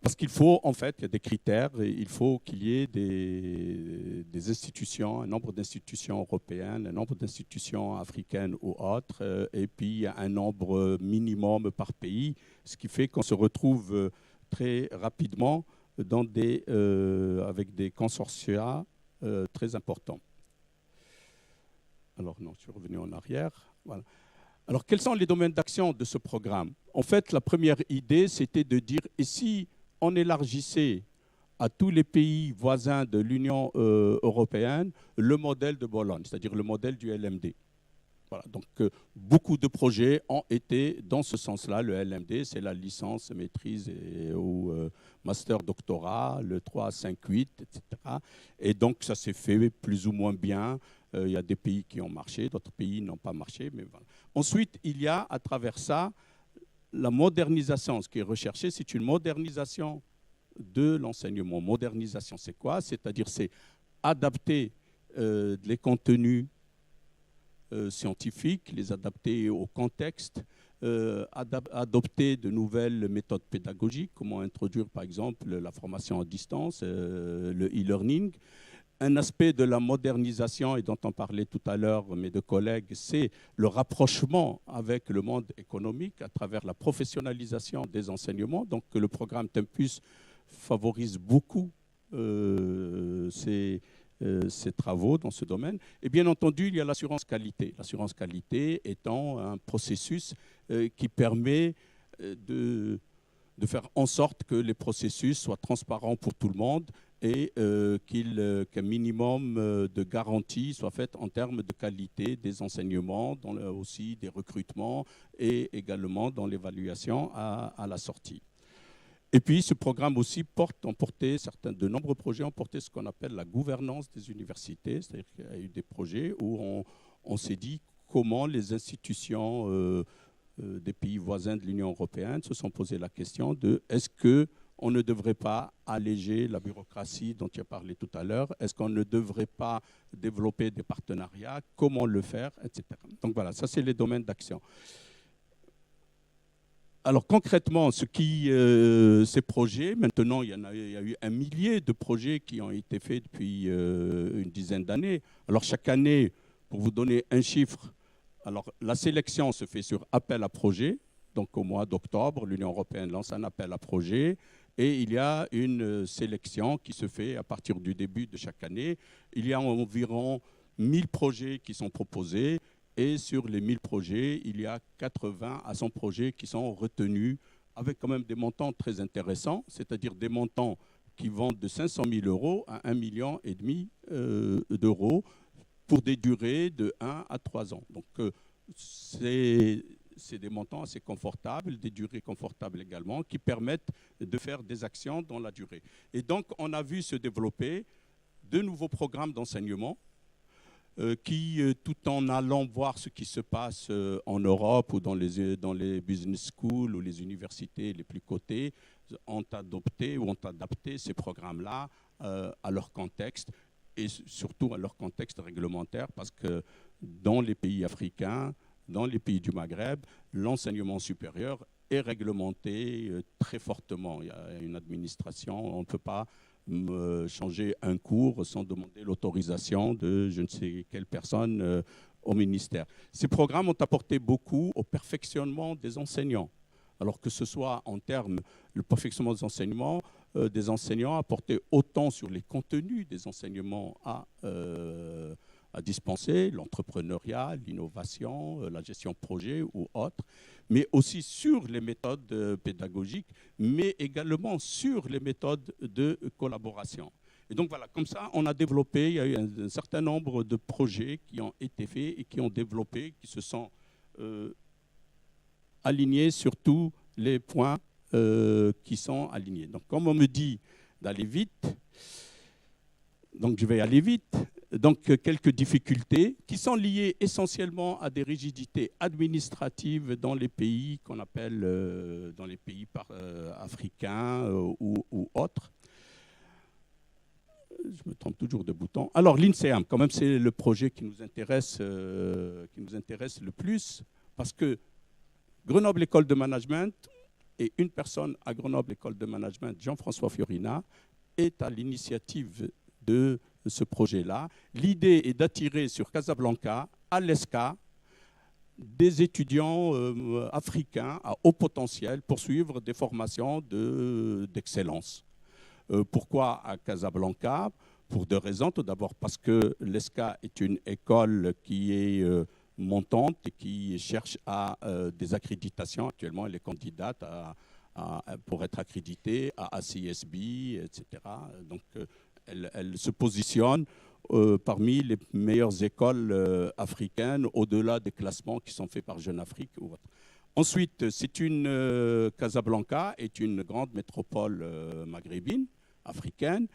Speaker 4: parce qu'il faut, en fait, il y a des critères, il faut qu'il y ait des institutions, un nombre d'institutions européennes, un nombre d'institutions africaines ou autres, et puis un nombre minimum par pays, ce qui fait qu'on se retrouve très rapidement avec des consortia très importants. Alors non, je suis revenu en arrière. Voilà. Alors quels sont les domaines d'action de ce programme ? En fait, la première idée, c'était de dire, et si on élargissait à tous les pays voisins de l'Union européenne le modèle de Bologne, c'est-à-dire le modèle du LMD. Voilà, donc beaucoup de projets ont été dans ce sens-là. Le LMD, c'est la licence, maîtrise ou master doctorat, le 3, 5, 8, etc. Et donc ça s'est fait plus ou moins bien. Il y a des pays qui ont marché, d'autres pays n'ont pas marché. Mais voilà. Ensuite, il y a à travers ça la modernisation. Ce qui est recherché, c'est une modernisation de l'enseignement. Modernisation, c'est quoi ? C'est-à-dire, c'est adapter les contenus scientifiques, les adapter au contexte, adopter de nouvelles méthodes pédagogiques, comment introduire par exemple la formation à distance, le e-learning. Un aspect de la modernisation, et dont on parlait tout à l'heure mes deux collègues, c'est le rapprochement avec le monde économique à travers la professionnalisation des enseignements. Donc le programme Tempus favorise beaucoup ces travaux dans ce domaine. Et bien entendu, il y a l'assurance qualité. L'assurance qualité étant un processus qui permet de faire en sorte que les processus soient transparents pour tout le monde et qu'un minimum de garanties soit fait en termes de qualité des enseignements, aussi des recrutements et également dans l'évaluation à la sortie. Et puis ce programme aussi de nombreux projets ont porté ce qu'on appelle la gouvernance des universités, c'est-à-dire qu'il y a eu des projets où on s'est dit comment les institutions des pays voisins de l'Union européenne se sont posé la question de est-ce qu'on ne devrait pas alléger la bureaucratie dont tu as parlé tout à l'heure, est-ce qu'on ne devrait pas développer des partenariats, comment le faire, etc. Donc voilà, ça c'est les domaines d'action. Alors concrètement, ces projets, maintenant il y a eu 1 millier de projets qui ont été faits depuis une dizaine d'années. Alors chaque année, pour vous donner un chiffre, alors la sélection se fait sur appel à projet. Donc au mois d'octobre, l'Union européenne lance un appel à projet et il y a une sélection qui se fait à partir du début de chaque année. Il y a environ 1000 projets qui sont proposés. Et sur les 1000 projets, il y a 80 à 100 projets qui sont retenus avec quand même des montants très intéressants, c'est-à-dire des montants qui vont de 500 000 euros à 1,5 million d'euros pour des durées de 1 à 3 ans. Donc c'est des montants assez confortables, des durées confortables également, qui permettent de faire des actions dans la durée. Et donc on a vu se développer de nouveaux programmes d'enseignement qui, tout en allant voir ce qui se passe en Europe ou dans les business schools ou les universités les plus cotées, ont adopté ou ont adapté ces programmes-là à leur contexte et surtout à leur contexte réglementaire, parce que dans les pays africains, dans les pays du Maghreb, l'enseignement supérieur est réglementé très fortement. Il y a une administration, on ne peut pas changer un cours sans demander l'autorisation de je ne sais quelle personne au ministère. Ces programmes ont apporté beaucoup au perfectionnement des enseignants. Alors que ce soit en termes, le perfectionnement des enseignants a porté autant sur les contenus des enseignements à dispenser, l'entrepreneuriat, l'innovation, la gestion de projet ou autres, mais aussi sur les méthodes pédagogiques, mais également sur les méthodes de collaboration. Et donc voilà, comme ça, on a développé, il y a eu un certain nombre de projets qui ont été faits et qui ont développé, qui se sont alignés sur tous les points qui sont alignés. Donc comme on me dit d'aller vite, donc je vais aller vite. Donc quelques difficultés qui sont liées essentiellement à des rigidités administratives dans les pays qu'on appelle dans les pays africains ou autres. Je me trompe toujours de bouton. Alors l'INSEAM, quand même, c'est le projet qui nous intéresse le plus, parce que Grenoble École de Management et une personne à Grenoble École de Management, Jean-François Fiorina, est à l'initiative de ce projet-là. L'idée est d'attirer sur Casablanca, à l'ESCA, des étudiants africains à haut potentiel pour suivre des formations d'excellence. Pourquoi à Casablanca? Pour 2 raisons. Tout d'abord parce que l'ESCA est une école qui est montante et qui cherche à des accréditations. Actuellement, elle est candidate pour être accréditée à ACSB, etc. Donc, elle se positionne parmi les meilleures écoles africaines, au-delà des classements qui sont faits par Jeune Afrique ou autre. Ensuite, Casablanca est une grande métropole maghrébine, africaine,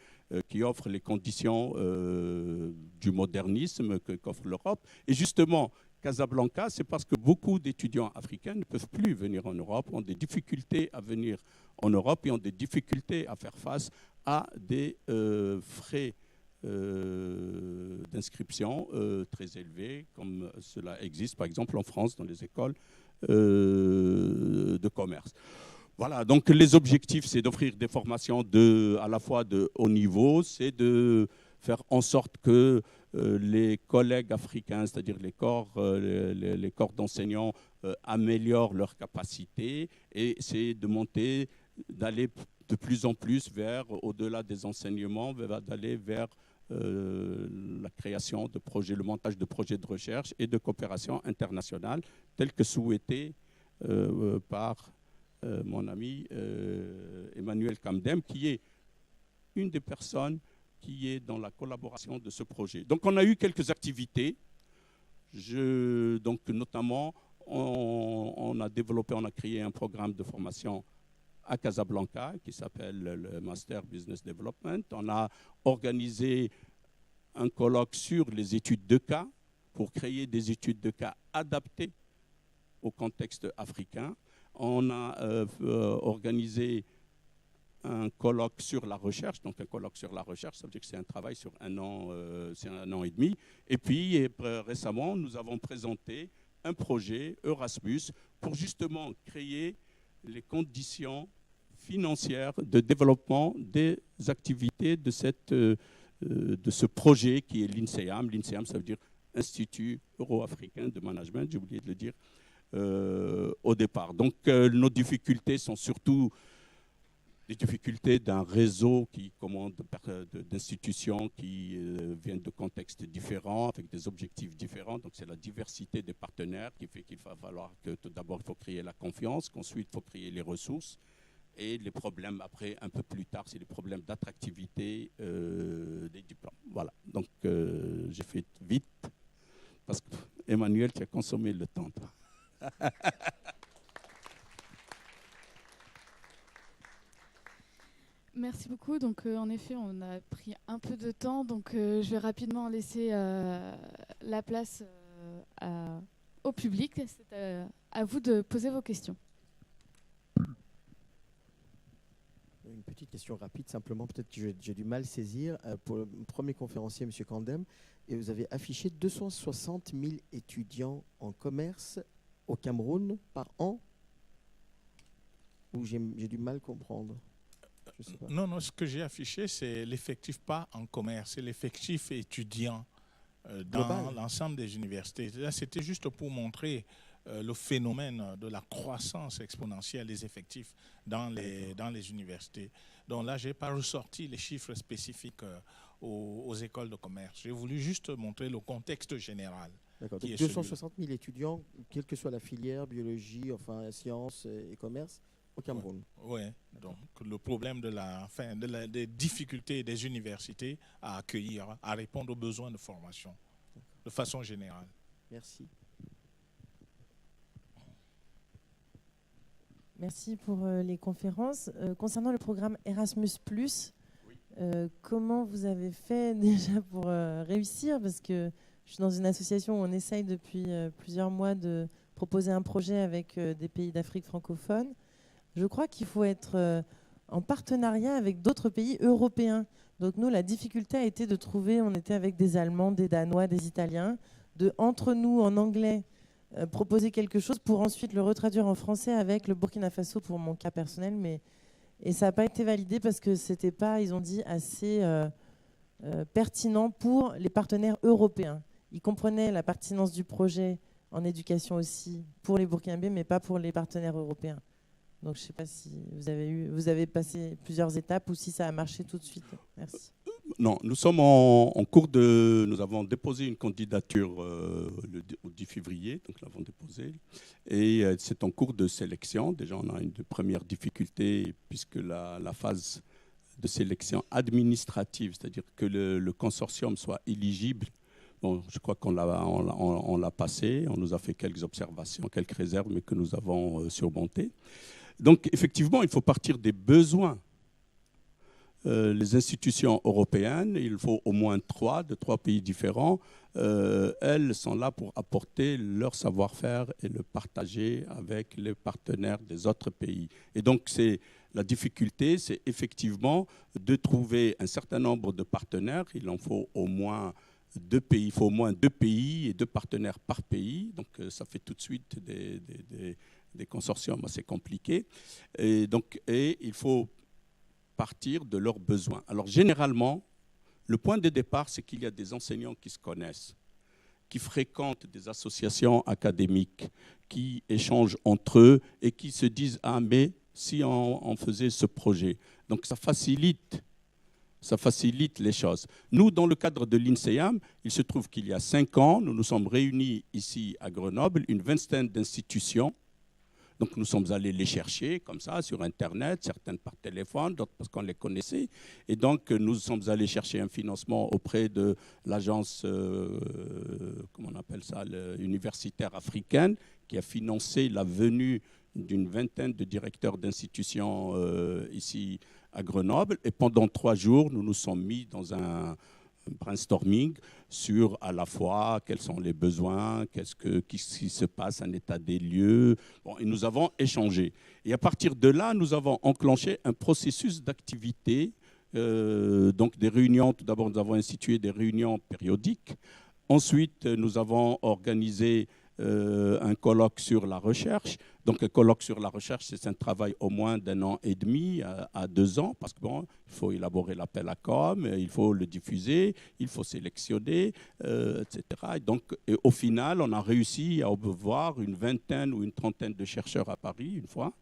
Speaker 4: qui offre les conditions du modernisme qu'offre l'Europe. Et justement, Casablanca, c'est parce que beaucoup d'étudiants africains ne peuvent plus venir en Europe, ont des difficultés à venir en Europe et ont des difficultés à faire face à des frais d'inscription très élevés, comme cela existe par exemple en France dans les écoles de commerce. Voilà, donc les objectifs, c'est d'offrir des formations à la fois de haut niveau, c'est de faire en sorte que les collègues africains, c'est-à-dire les corps d'enseignants, améliorent leurs capacités, et c'est d'aller de plus en plus au-delà des enseignements, d'aller vers la création de projets, le montage de projets de recherche et de coopération internationale, tel que souhaité par mon ami Emmanuel Kamdem, qui est une des personnes qui est dans la collaboration de ce projet. Donc on a eu quelques activités, donc notamment on a créé un programme de formation à Casablanca qui s'appelle le Master Business Development. On a organisé un colloque sur les études de cas pour créer des études de cas adaptées au contexte africain. On a organisé un colloque sur la recherche. Donc un colloque sur la recherche, ça veut dire que c'est un travail sur un an et demi. Et puis récemment, nous avons présenté un projet Erasmus pour justement créer les conditions financières de développement des activités de ce projet qui est l'INSEAM. L'INSEAM, ça veut dire Institut euro-africain de management, j'ai oublié de le dire au départ. Donc nos difficultés sont surtout les difficultés d'un réseau qui commande d'institutions qui viennent de contextes différents, avec des objectifs différents. Donc c'est la diversité des partenaires qui fait qu'il va falloir que tout d'abord il faut créer la confiance, qu'ensuite il faut créer les ressources. Et les problèmes après, un peu plus tard, c'est les problèmes d'attractivité des diplômes. Voilà, donc j'ai fait vite, parce que Emmanuel, tu as consommé le temps, toi.
Speaker 1: Merci beaucoup. Donc, en effet, on a pris un peu de temps. Donc, je vais rapidement laisser la place au public. C'est à vous de poser vos questions.
Speaker 5: Une petite question rapide, simplement, peut-être que j'ai du mal à saisir. Pour le premier conférencier, M. Kandem, et vous avez affiché 260 000 étudiants en commerce au Cameroun par an, ou j'ai du mal à comprendre? Je sais pas.
Speaker 2: Non, ce que j'ai affiché, c'est l'effectif pas en commerce, c'est l'effectif étudiant dans l'ensemble des universités. Là, c'était juste pour montrer le phénomène de la croissance exponentielle des effectifs dans les universités. Donc là, je n'ai pas ressorti les chiffres spécifiques aux écoles de commerce. J'ai voulu juste montrer le contexte général.
Speaker 5: D'accord. Donc 260 000 étudiants, quelle que soit la filière, biologie, enfin sciences et commerce, au Cameroun.
Speaker 2: Oui, donc le problème des difficultés des universités à accueillir, à répondre aux besoins de formation, de façon générale.
Speaker 5: Merci.
Speaker 6: Merci pour les conférences. Concernant le programme Erasmus+, comment vous avez fait déjà pour réussir? Parce que je suis dans une association où on essaye depuis plusieurs mois de proposer un projet avec des pays d'Afrique francophone. Je crois qu'il faut être en partenariat avec d'autres pays européens. Donc nous, la difficulté a été de trouver, on était avec des Allemands, des Danois, des Italiens, entre nous en anglais, proposer quelque chose pour ensuite le retraduire en français avec le Burkina Faso pour mon cas personnel. Et ça n'a pas été validé parce que c'était pas, ils ont dit, assez pertinent pour les partenaires européens. Ils comprenaient la pertinence du projet en éducation aussi pour les Burkinabés, mais pas pour les partenaires européens. Donc je ne sais pas si vous avez passé plusieurs étapes ou si ça a marché tout de suite. Merci.
Speaker 4: Non, nous sommes en cours de... Nous avons déposé une candidature au 10 février, donc nous l'avons déposée. Et c'est en cours de sélection. Déjà, on a une première difficulté puisque la phase de sélection administrative, c'est-à-dire que le consortium soit éligible. Bon, je crois qu'on l'a passé. On nous a fait quelques observations, quelques réserves, mais que nous avons surmontées. Donc, effectivement, il faut partir des besoins. Les institutions européennes, il faut au moins de trois pays différents, elles sont là pour apporter leur savoir-faire et le partager avec les partenaires des autres pays. Et donc, la difficulté, c'est effectivement de trouver un certain nombre de partenaires. Il en faut au moins 2 pays. Il faut au moins 2 pays et 2 partenaires par pays. Donc, ça fait tout de suite des consortiums assez compliqués. Et il faut partir de leurs besoins. Alors, généralement, le point de départ, c'est qu'il y a des enseignants qui se connaissent, qui fréquentent des associations académiques, qui échangent entre eux et qui se disent « Ah, mais si on faisait ce projet ». Donc, ça facilite les choses. Nous, dans le cadre de l'INSEAM, il se trouve qu'il y a 5 ans, nous nous sommes réunis ici à Grenoble, une vingtaine d'institutions. Donc nous sommes allés les chercher comme ça sur Internet, certaines par téléphone, d'autres parce qu'on les connaissait. Et donc nous sommes allés chercher un financement auprès de l'agence, comment on appelle ça, universitaire africaine, qui a financé la venue d'une vingtaine de directeurs d'institutions ici à Grenoble. Et pendant 3 jours, nous nous sommes mis dans un brainstorming sur à la fois quels sont les besoins, qu'est-ce qui se passe, un état des lieux. Bon, et nous avons échangé. Et à partir de là, nous avons enclenché un processus d'activité. Donc des réunions, tout d'abord, nous avons institué des réunions périodiques. Ensuite, nous avons organisé un colloque sur la recherche. Donc, un colloque sur la recherche, c'est un travail au moins d'1 an et demi à 2 ans, parce que bon, il faut élaborer l'appel à com, il faut le diffuser, il faut sélectionner, etc. Et donc, au final, on a réussi à voir une vingtaine ou une trentaine de chercheurs à Paris, une fois,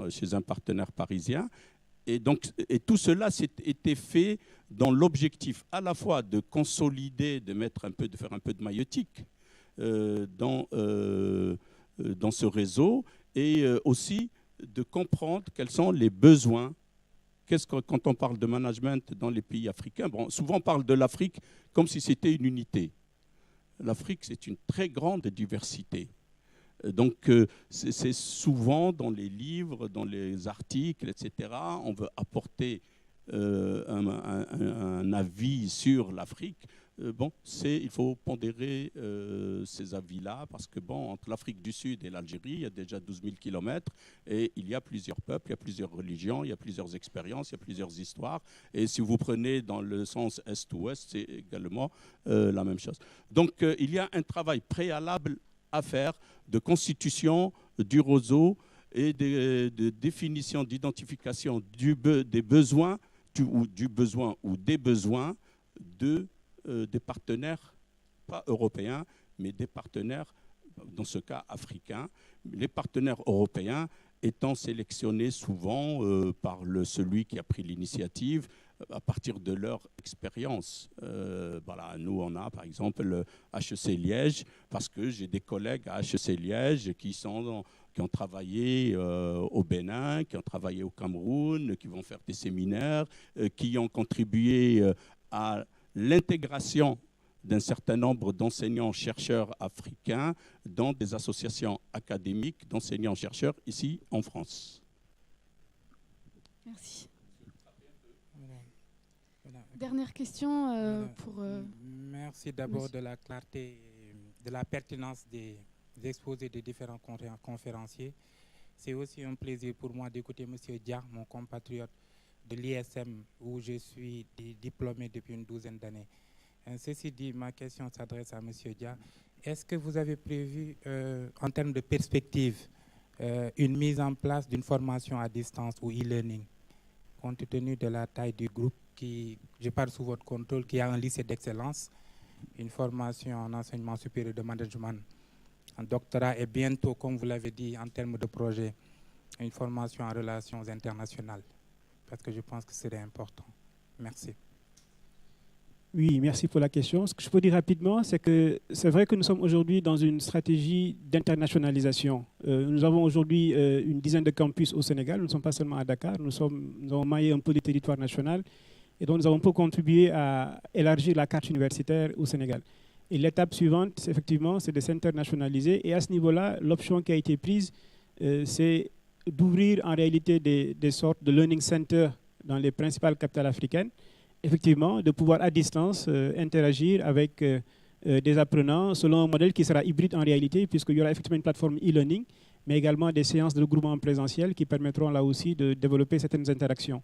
Speaker 4: chez un partenaire parisien. Et tout cela était fait dans l'objectif à la fois de consolider, de faire un peu de maïeutique dans ce réseau, et aussi de comprendre quels sont les besoins. Quand on parle de management dans les pays africains, bon, souvent on parle de l'Afrique comme si c'était une unité. L'Afrique, c'est une très grande diversité. Donc, c'est souvent dans les livres, dans les articles, etc., on veut apporter un avis sur l'Afrique. Il faut pondérer ces avis-là, parce que entre l'Afrique du Sud et l'Algérie, il y a déjà 12 000 kilomètres, et il y a plusieurs peuples, il y a plusieurs religions, il y a plusieurs expériences, il y a plusieurs histoires. Et si vous prenez dans le sens est-ouest, c'est également la même chose. Donc, il y a un travail préalable à faire de constitution du réseau et de définition, d'identification des besoins, du besoin ou des besoins des partenaires, pas européens, mais des partenaires, dans ce cas africains. Les partenaires européens étant sélectionnés souvent par celui qui a pris l'initiative à partir de leur expérience. Nous, on a par exemple le HEC Liège, parce que j'ai des collègues à HEC Liège qui ont travaillé au Bénin, qui ont travaillé au Cameroun, qui vont faire des séminaires, qui ont contribué à l'intégration d'un certain nombre d'enseignants-chercheurs africains dans des associations académiques d'enseignants-chercheurs ici en France.
Speaker 1: Merci. Dernière question pour...
Speaker 7: Merci d'abord de la clarté, de la pertinence des exposés des différents conférenciers. C'est aussi un plaisir pour moi d'écouter M. Dia, mon compatriote de l'ISM, où je suis diplômé depuis une 12aine d'années. Ceci dit, ma question s'adresse à M. Dia. Est-ce que vous avez prévu, en termes de perspective, une mise en place d'une formation à distance ou e-learning, compte tenu de la taille du groupe qui, je parle sous votre contrôle, qui a un lycée d'excellence, une formation en enseignement supérieur de management, un doctorat et bientôt, comme vous l'avez dit, en termes de projet, une formation en relations internationales, parce que je pense que c'est important. Merci.
Speaker 3: Oui, merci pour la question. Ce que je peux dire rapidement, c'est que c'est vrai que nous sommes aujourd'hui dans une stratégie d'internationalisation. Nous avons aujourd'hui une dizaine de campus au Sénégal. Nous ne sommes pas seulement à Dakar. Nous avons maillé un peu le territoire national. Et donc, nous avons un peu contribué à élargir la carte universitaire au Sénégal. Et l'étape suivante, effectivement, c'est de s'internationaliser. Et à ce niveau-là, l'option qui a été prise, c'est d'ouvrir en réalité des sortes de learning centers dans les principales capitales africaines. Effectivement, de pouvoir à distance interagir avec des apprenants selon un modèle qui sera hybride en réalité, puisqu'il y aura effectivement une plateforme e-learning, mais également des séances de regroupement en présentiel qui permettront là aussi de développer certaines interactions.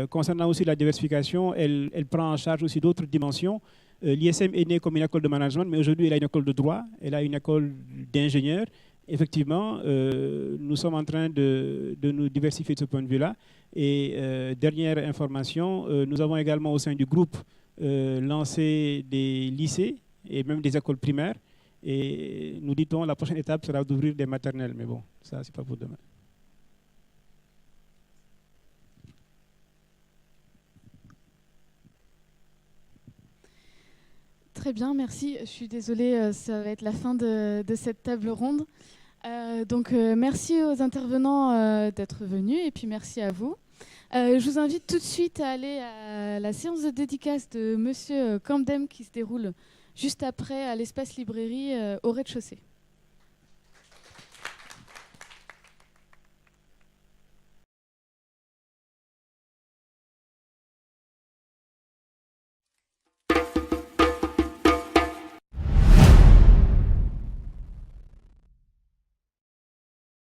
Speaker 3: Concernant aussi la diversification, elle prend en charge aussi d'autres dimensions. L'ISM est né comme une école de management, mais aujourd'hui, elle a une école de droit, elle a une école d'ingénieurs. Effectivement, nous sommes en train de nous diversifier de ce point de vue-là. Et dernière information, nous avons également au sein du groupe lancé des lycées et même des écoles primaires. Et nous dit-on, la prochaine étape sera d'ouvrir des maternelles. Mais bon, ça, c'est pas pour demain.
Speaker 1: Très bien, merci. Je suis désolée, ça va être la fin de cette table ronde. Merci aux intervenants d'être venus et puis merci à vous. Je vous invite tout de suite à aller à la séance de dédicace de Monsieur Kandem qui se déroule juste après à l'espace librairie au rez-de-chaussée.